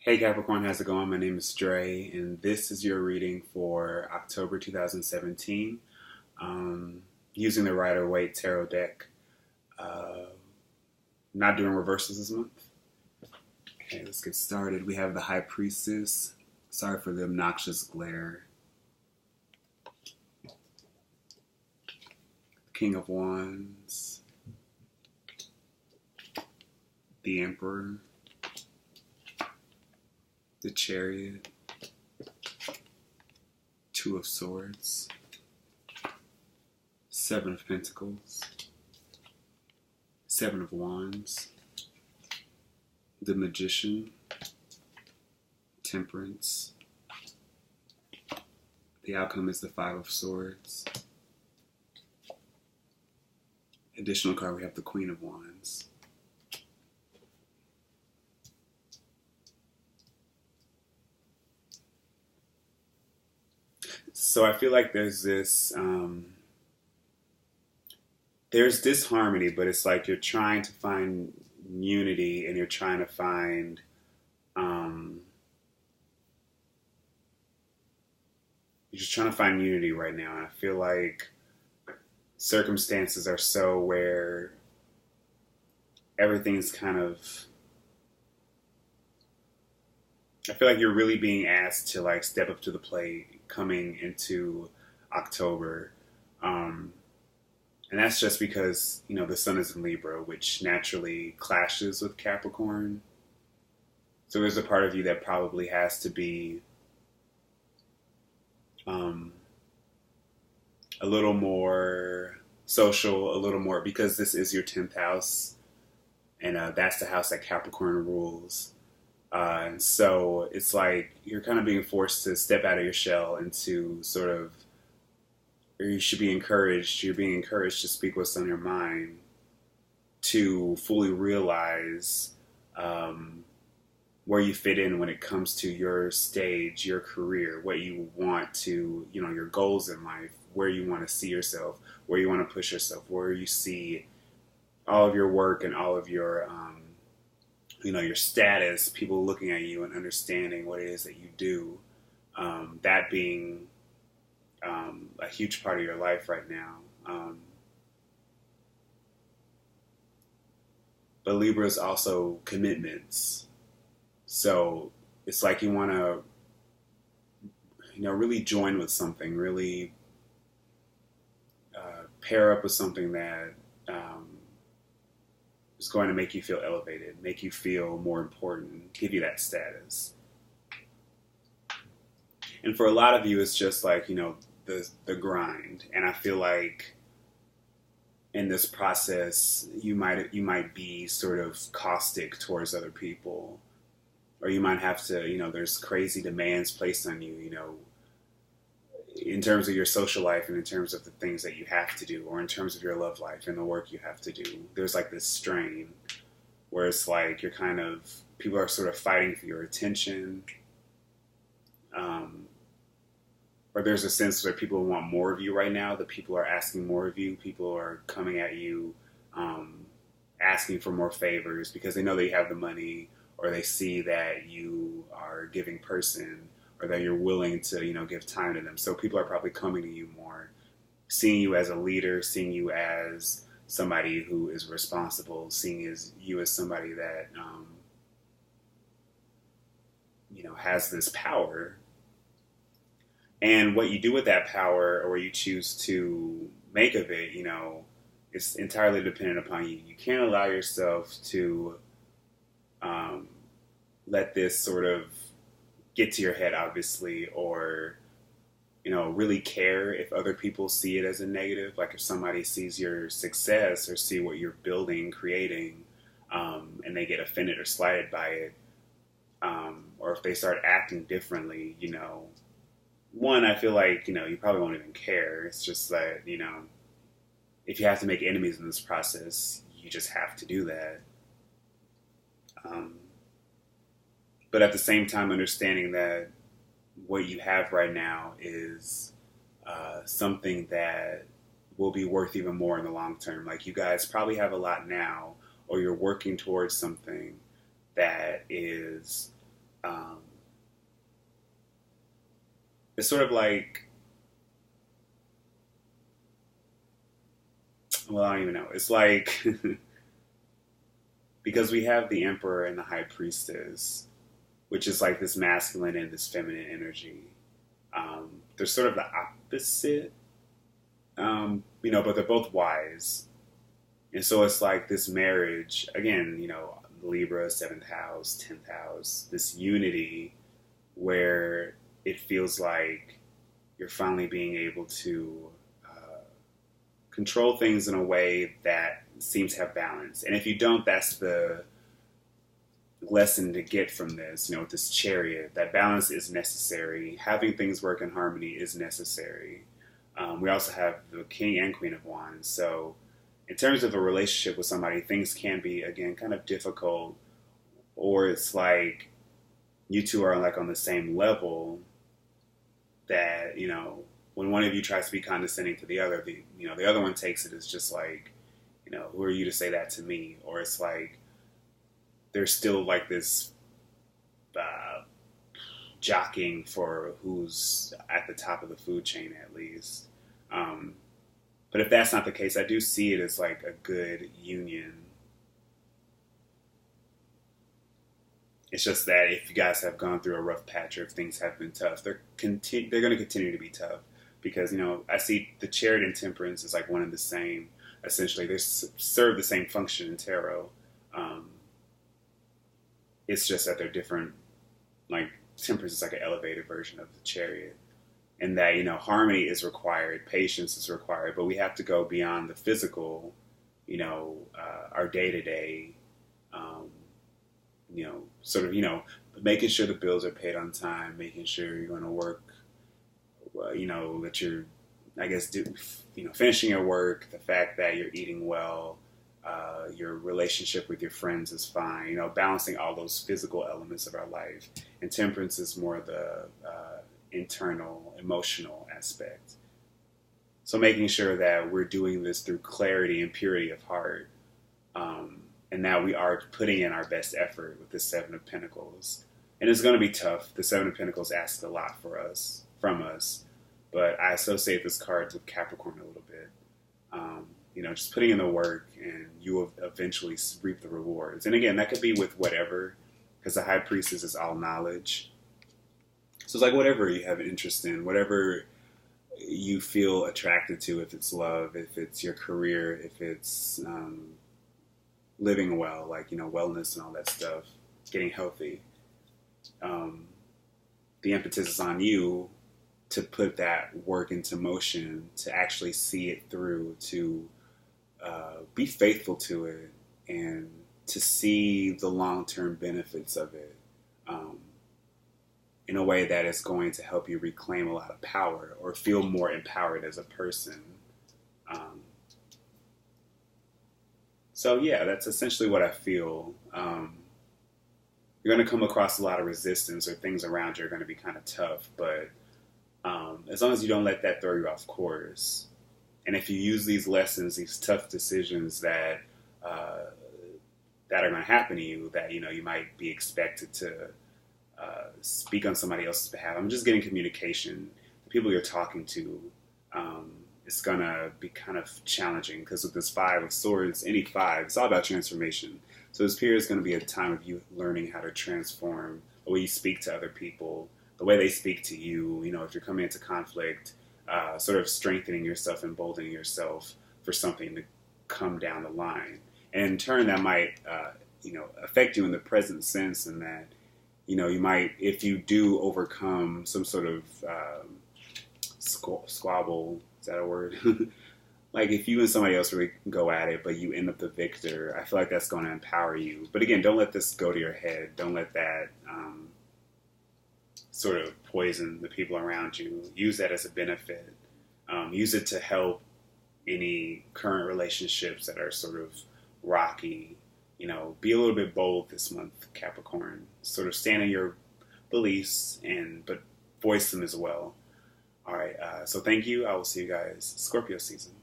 Hey Capricorn, how's it going? My name is Dre, and this is your reading for October 2017 using the Rider-Waite Tarot deck. Uh, not doing reversals this month. Okay, let's get started. We have the High Priestess. Sorry for the obnoxious glare. King of Wands. The Emperor. The Chariot. Two of Swords. Seven of Pentacles. Seven of Wands. The Magician. Temperance. The outcome is the Five of Swords. Additional card, we have the Queen of Wands. So I feel like there's disharmony, but it's like you're trying to find unity and you're trying to find you're just trying to find unity right now. And I feel like circumstances are so where everything's kind of, I feel like you're really being asked to like step up to the plate coming into October. And that's just because, you know, the sun is in Libra, which naturally clashes with Capricorn. So there's a part of you that probably has to be a little more social, a little more, because this is your 10th house. And that's the house that Capricorn rules. And so it's like you're kind of being forced to step out of your shell and to sort of, or you should be encouraged, you're being encouraged to speak what's on your mind, to fully realize where you fit in when it comes to your stage, your career, what you want to, you know, your goals in life, where you want to see yourself, where you want to push yourself, where you see all of your work and all of your, you know, your status, people looking at you and understanding what it is that you do, that being a huge part of your life right now. But Libra is also commitments. So it's like you want to, you know, really join with something, really pair up with something that is going to make you feel elevated, make you feel more important, give you that status. And for a lot of you, it's just like, you know, the grind. And I feel like in this process, you might be sort of caustic towards other people, or you might have to, you know, there's crazy demands placed on you, you know, in terms of your social life and in terms of the things that you have to do, or in terms of your love life and the work you have to do. There's like this strain where it's like you're kind of, people are sort of fighting for your attention. Or there's a sense where people want more of you right now, that people are asking more of you. People are coming at you, asking for more favors because they know that you have the money, or they see that you are a giving person, or that you're willing to, you know, give time to them. So people are probably coming to you more, seeing you as a leader, seeing you as somebody who is responsible, seeing you as somebody that, you know, has this power. And what you do with that power, or you choose to make of it, you know, it's entirely dependent upon you. You can't allow yourself to let this sort of get to your head, obviously, or, you know, really care if other people see it as a negative. Like if somebody sees your success or see what you're building, creating, and they get offended or slighted by it, or if they start acting differently, you know, one, I feel like, you know, you probably won't even care. It's just that, you know, if you have to make enemies in this process, you just have to do that. But at the same time, understanding that what you have right now is something that will be worth even more in the long term. Like you guys probably have a lot now, or you're working towards something that is Um, it's sort of like, well, I don't even know. It's like, because we have the Emperor and the High Priestess, which is like this masculine and this feminine energy. They're sort of the opposite, but they're both wise. And so it's like this marriage, again, Libra, 7th house, 10th house, this unity where it feels like you're finally being able to control things in a way that seems to have balance. And if you don't, that's the lesson to get from this, with this Chariot, that balance is necessary. Having things work in harmony is necessary. We also have the King and Queen of Wands. So in terms of a relationship with somebody, things can be, again, kind of difficult, or it's like you two are like on the same level that, when one of you tries to be condescending to the other, the other one takes it as just like, who are you to say that to me? Or it's like there's still like this jockeying for who's at the top of the food chain, at least. But if that's not the case, I do see it as like a good union. It's just that if you guys have gone through a rough patch or if things have been tough, they're going to continue to be tough. Because, I see the Chariot and Temperance is like one and the same. Essentially, they serve the same function in tarot. It's just that they're different. Like, Temperance is like an elevated version of the Chariot. And that, harmony is required, patience is required, but we have to go beyond the physical, our day-to-day, sort of, making sure the bills are paid on time, making sure you're going to work, that you're, finishing your work, the fact that you're eating well, your relationship with your friends is fine, balancing all those physical elements of our life. And Temperance is more the internal, emotional aspect. So making sure that we're doing this through clarity and purity of heart, and that we are putting in our best effort with the Seven of Pentacles. And it's going to be tough. The Seven of Pentacles asks a lot from us, but I associate this card with Capricorn a little bit. Just putting in the work, and you will eventually reap the rewards. And again, that could be with whatever, because the High Priestess is all knowledge. So it's like whatever you have interest in, whatever you feel attracted to, if it's love, if it's your career, if it's living well, like, wellness and all that stuff, getting healthy. The impetus is on you to put that work into motion, to actually see it through, to be faithful to it, and to see the long-term benefits of it in a way that is going to help you reclaim a lot of power or feel more empowered as a person. So yeah, that's essentially what I feel. You're going to come across a lot of resistance, or things around you are going to be kind of tough, but as long as you don't let that throw you off course, and if you use these lessons, these tough decisions that are going to happen to you, that you might be expected to speak on somebody else's behalf. I'm just getting communication. The people you're talking to, it's going to be kind of challenging, because with this Five of Swords, any five, it's all about transformation. So this period is going to be a time of you learning how to transform the way you speak to other people, the way they speak to you. If you're coming into conflict, sort of strengthening yourself, emboldening yourself for something to come down the line. And in turn, that might, affect you in the present sense, in that, you might, if you do overcome some sort of squabble, is that a word? Like if you and somebody else really go at it, but you end up the victor, I feel like that's going to empower you. But again, don't let this go to your head. Don't let that sort of poison the people around you. Use that as a benefit. Use it to help any current relationships that are sort of rocky. Be a little bit bold this month, Capricorn. Sort of stand in your beliefs, but voice them as well. All right, so thank you. I will see you guys Scorpio season.